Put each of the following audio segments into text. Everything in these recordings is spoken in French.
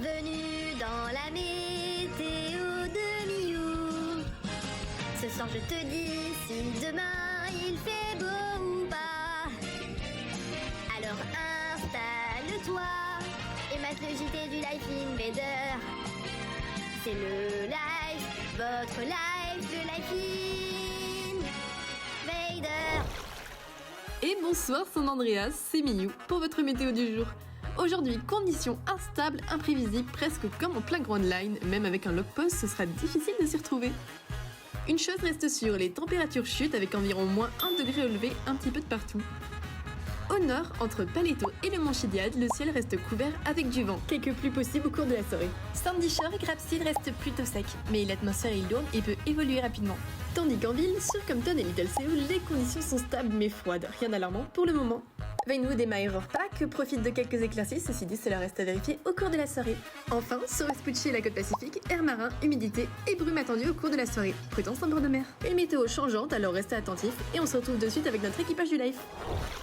Bienvenue dans la météo de Miou. Ce soir je te dis si demain il fait beau ou pas. Alors installe-toi et mate le JT du Life Invader. C'est le live, votre live de Life Invader. Et bonsoir San Andreas, c'est Miou pour votre météo du jour. Aujourd'hui, conditions instables, imprévisibles, presque comme en plein Grand Line, même avec un log post, ce sera difficile de s'y retrouver. Une chose reste sûre, les températures chutent avec environ moins 1 degré relevé un petit peu de partout. Au nord, entre Paleto et le Mont Chidiad, le ciel reste couvert avec du vent, quelques pluies possibles au cours de la soirée. Sandy Shore et Grapeseed restent plutôt secs, mais l'atmosphère est lourde et peut évoluer rapidement. Tandis qu'en ville, sur Compton et Little Seoul, les conditions sont stables mais froides, rien d'alarmant pour le moment. Vinewood et Mirror Park profitent de quelques éclaircies, ceci dit cela reste à vérifier au cours de la soirée. Enfin, sur Vespucci et la côte pacifique, air marin, humidité et brume attendue au cours de la soirée. Prudence en bord de mer. Une météo changeante, alors restez attentifs et on se retrouve de suite avec notre équipage du live.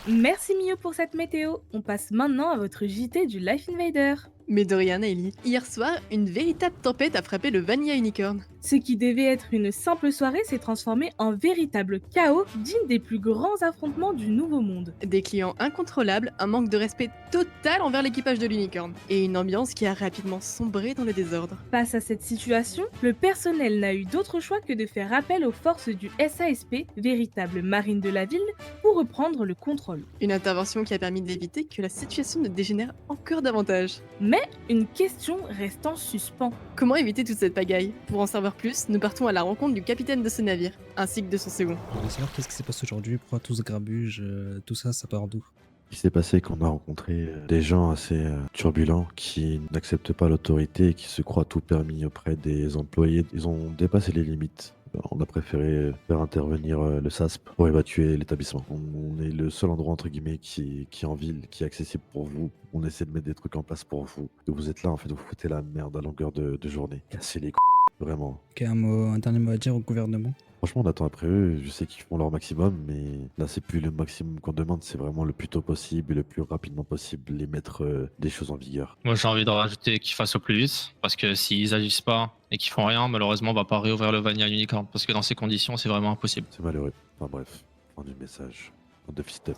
Merci Mio pour cette météo. On passe maintenant à votre JT du Life Invader. Mais de rien, Ellie. Hier soir, une véritable tempête a frappé le Vanilla Unicorn. Ce qui devait être une simple soirée s'est transformé en véritable chaos digne des plus grands affrontements du Nouveau Monde. Des clients incontrôlables, un manque de respect total envers l'équipage de l'Unicorn, et une ambiance qui a rapidement sombré dans le désordre. Face à cette situation, le personnel n'a eu d'autre choix que de faire appel aux forces du SASP, véritable marine de la ville, pour reprendre le contrôle. Une intervention qui a permis d'éviter que la situation ne dégénère encore davantage. Mais une question reste en suspens. Comment éviter toute cette pagaille? Pour en savoir plus, nous partons à la rencontre du capitaine de ce navire, ainsi que de son second. Je voulais savoir qu'est-ce qui s'est passé aujourd'hui, pourquoi tout ce grabuge, tout ça, ça part d'où? Il s'est passé qu'on a rencontré des gens assez turbulents qui n'acceptent pas l'autorité et qui se croient tout permis auprès des employés. Ils ont dépassé les limites. On a préféré faire intervenir le SASP pour évacuer l'établissement. On est le seul endroit entre guillemets qui est en ville, qui est accessible pour vous. On essaie de mettre des trucs en place pour vous. Et vous êtes là en fait, vous foutez la merde à longueur de journée. Cassez les vraiment. Ok, un dernier mot à dire au gouvernement? Franchement, on attend après eux. Je sais qu'ils font leur maximum, mais là, c'est plus le maximum qu'on demande. C'est vraiment le plus tôt possible et le plus rapidement possible les mettre des choses en vigueur. Moi, j'ai envie de rajouter qu'ils fassent au plus vite, parce que s'ils agissent pas et qu'ils font rien, malheureusement, on va pas réouvrir le Vanilla Unicorn, parce que dans ces conditions, c'est vraiment impossible. C'est malheureux. Enfin bref, fin du message. Bande de fils de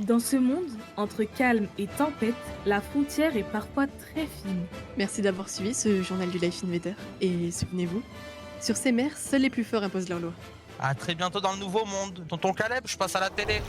Dans ce monde, entre calme et tempête, la frontière est parfois très fine. Merci d'avoir suivi ce journal du Life Invader, et souvenez-vous, sur ces mers, seuls les plus forts imposent leurs lois. À très bientôt dans le Nouveau Monde. Tonton Caleb, je passe à la télé.